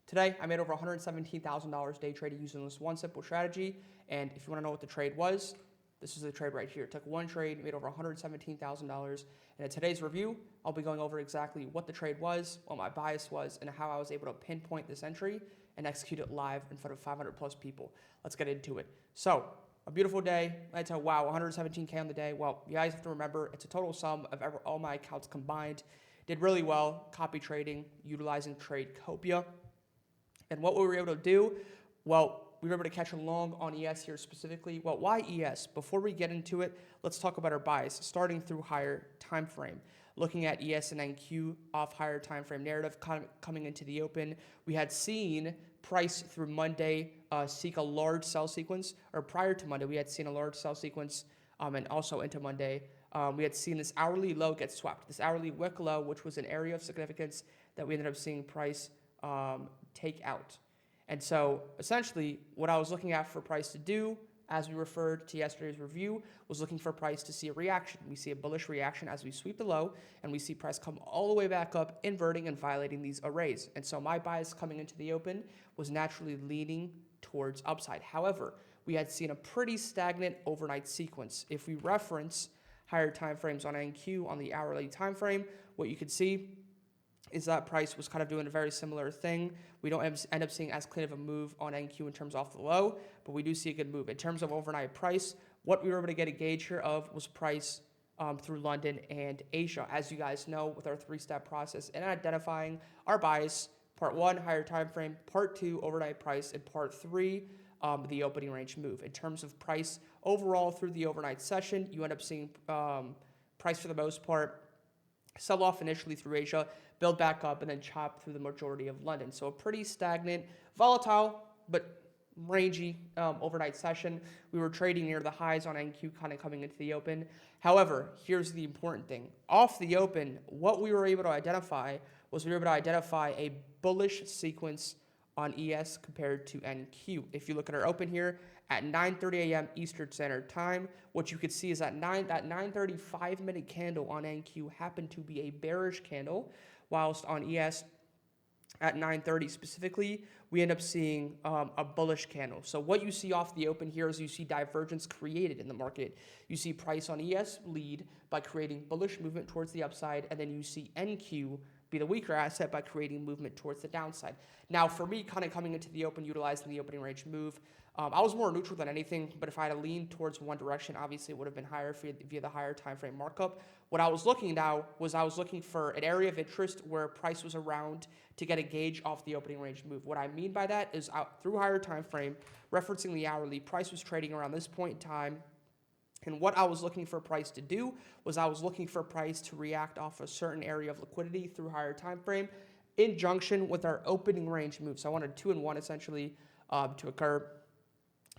Today, I made over $117,000 day trading using this one simple strategy. And if you want to know what the trade was, this is the trade right here. It took one trade, made over $117,000. And in today's review, I'll be going over exactly what the trade was, what my bias was, and how I was able to pinpoint this entry and execute it live in front of 500 plus people. Let's get into it. So, a beautiful day. I'd say, wow, 117K on the day. Well, you guys have to remember, it's a total sum of all my accounts combined. Did really well, copy trading, utilizing Tradecopia. And what we were able to do, well, we were able to catch a long on ES here specifically. Well, why ES? Before we get into it, let's talk about our bias, starting through higher time frame. Looking at ES and NQ off higher time frame narrative coming into the open, we had seen price through Monday seek a large sell sequence, or prior to Monday, we had seen a large sell sequence, and also into Monday, we had seen this hourly low get swept, this hourly wick low, which was an area of significance that we ended up seeing price take out. And so essentially what I was looking at for price to do, as we referred to yesterday's review, was looking for price to see a reaction. We see a bullish reaction as we sweep the low, and we see price come all the way back up, inverting and violating these arrays. And so my bias coming into the open was naturally leaning towards upside. However, we had seen a pretty stagnant overnight sequence. If we reference higher time frames on NQ on the hourly time frame, what you could see is that price was kind of doing a very similar thing. We don't end up seeing as clean of a move on NQ in terms off the low, but we do see a good move. In terms of overnight price, what we were able to get a gauge here of was price through London and Asia. As you guys know, with our three-step process and identifying our bias, part one, higher time frame, part two, overnight price, and part three, the opening range move. In terms of price overall through the overnight session, you end up seeing price for the most part sell off initially through Asia, build back up, and then chop through the majority of London. So a pretty stagnant, volatile, but rangy overnight session. We were trading near the highs on NQ kind of coming into the open. However, here's the important thing. Off the open, what we were able to identify was we were able to identify a bullish sequence on ES compared to NQ. If you look at our open here at 9:30 a.m. Eastern Standard Time, what you could see is that 9:35 minute candle on NQ happened to be a bearish candle, whilst on ES at 9:30 specifically, we end up seeing a bullish candle. So what you see off the open here is you see divergence created in the market. You see price on ES lead by creating bullish movement towards the upside, and then you see NQ be the weaker asset by creating movement towards the downside. Now, for me, kind of coming into the open, utilizing the opening range move, I was more neutral than anything, but if I had to lean towards one direction, obviously it would have been higher via the higher time frame markup. What I was looking now was I was looking for an area of interest where price was around to get a gauge off the opening range move. What I mean by that is through higher time frame, referencing the hourly, price was trading around this point in time. And what I was looking for price to do was I was looking for price to react off a certain area of liquidity through higher time frame in junction with our opening range move. So I wanted 2 and 1 essentially to occur.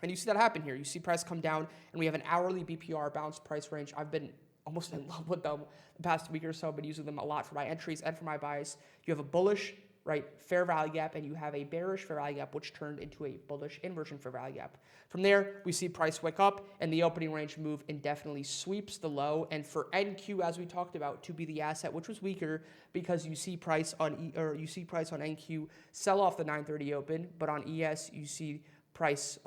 And you see that happen here. You see price come down, and we have an hourly BPR bounce price range. I've been almost in love with them the past week or so. I've been using them a lot for my entries and for my buys. You have a bullish, right, fair value gap, and you have a bearish fair value gap, which turned into a bullish inversion fair value gap. From there, we see price wake up, and the opening range move indefinitely sweeps the low. And for NQ, as we talked about, to be the asset which was weaker, because you see price on NQ sell off the 9:30 open, but on ES you see price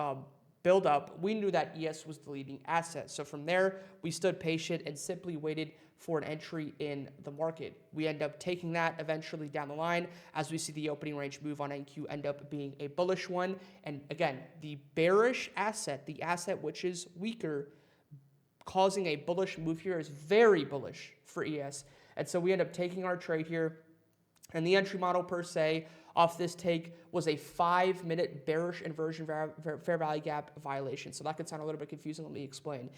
build up. We knew that ES was the leading asset. So from there, we stood patient and simply waited for an entry in the market. We end up taking that eventually down the line as we see the opening range move on NQ end up being a bullish one. And again, the bearish asset, the asset which is weaker, causing a bullish move here is very bullish for ES. And so we end up taking our trade here. And the entry model per se off this take was a 5-minute bearish inversion fair value gap violation. So that could sound a little bit confusing. Let me explain.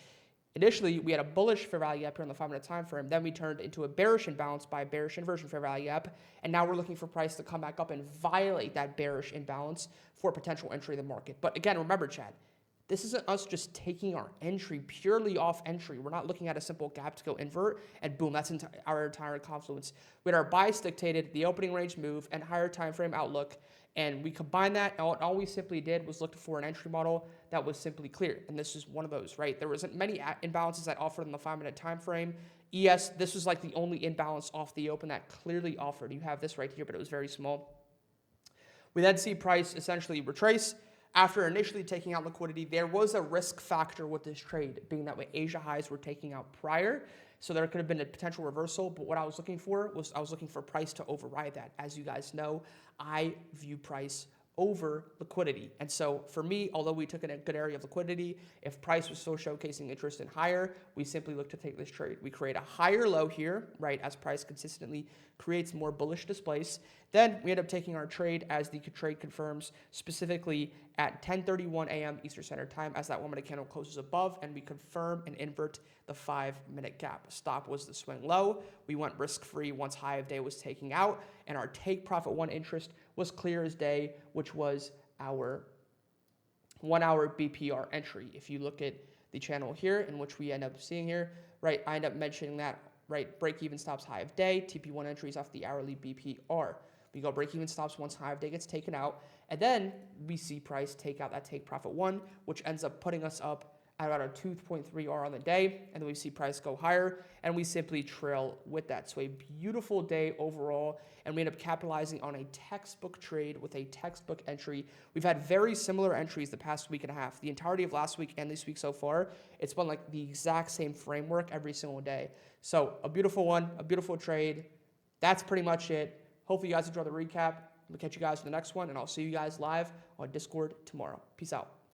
Initially, we had a bullish fair value gap here on the 5-minute time frame. Then we turned into a bearish imbalance by a bearish inversion fair value gap. And now we're looking for price to come back up and violate that bearish imbalance for potential entry in the market. But again, remember, Chad, this isn't us just taking our entry purely off entry. We're not looking at a simple gap to go invert and boom, that's our entire confluence. We had our bias dictated, the opening range move, and higher time frame outlook, and we combined that, and all we simply did was look for an entry model that was simply clear, and this is one of those, right? There wasn't many imbalances that offered in the 5-minute time frame. ES, this was like the only imbalance off the open that clearly offered. You have this right here, but it was very small. We then see price essentially retrace. After initially taking out liquidity, there was a risk factor with this trade, being that Asia highs were taking out prior. So there could have been a potential reversal, but what I was looking for was price to override that. As you guys know, I view price over liquidity. And so for me, although we took in a good area of liquidity, if price was still showcasing interest in higher, we simply look to take this trade. We create a higher low here, right, as price consistently creates more bullish displace. Then we end up taking our trade as the trade confirms, specifically at 10:31 a.m. Eastern Standard Time, as that 1 minute candle closes above, and we confirm and invert the 5 minute gap. Stop was the swing low. We went risk-free once high of day was taking out, and our take profit 1 interest was clear as day, which was our 1 hour BPR entry. If you look at the channel here, in which we end up seeing here, right, I end up mentioning that, right, break even stops high of day, TP1 entries off the hourly BPR. We go break even stops once high of day gets taken out, and then we see price take out that take profit 1, which ends up putting us up at about a 2.3 R on the day, and then we see price go higher, and we simply trail with that. So a beautiful day overall, and we end up capitalizing on a textbook trade with a textbook entry. We've had very similar entries the past week and a half. The entirety of last week and this week so far, it's been like the exact same framework every single day. So a beautiful one, a beautiful trade. That's pretty much it. Hopefully you guys enjoy the recap. We'll catch you guys in the next one, and I'll see you guys live on Discord tomorrow. Peace out.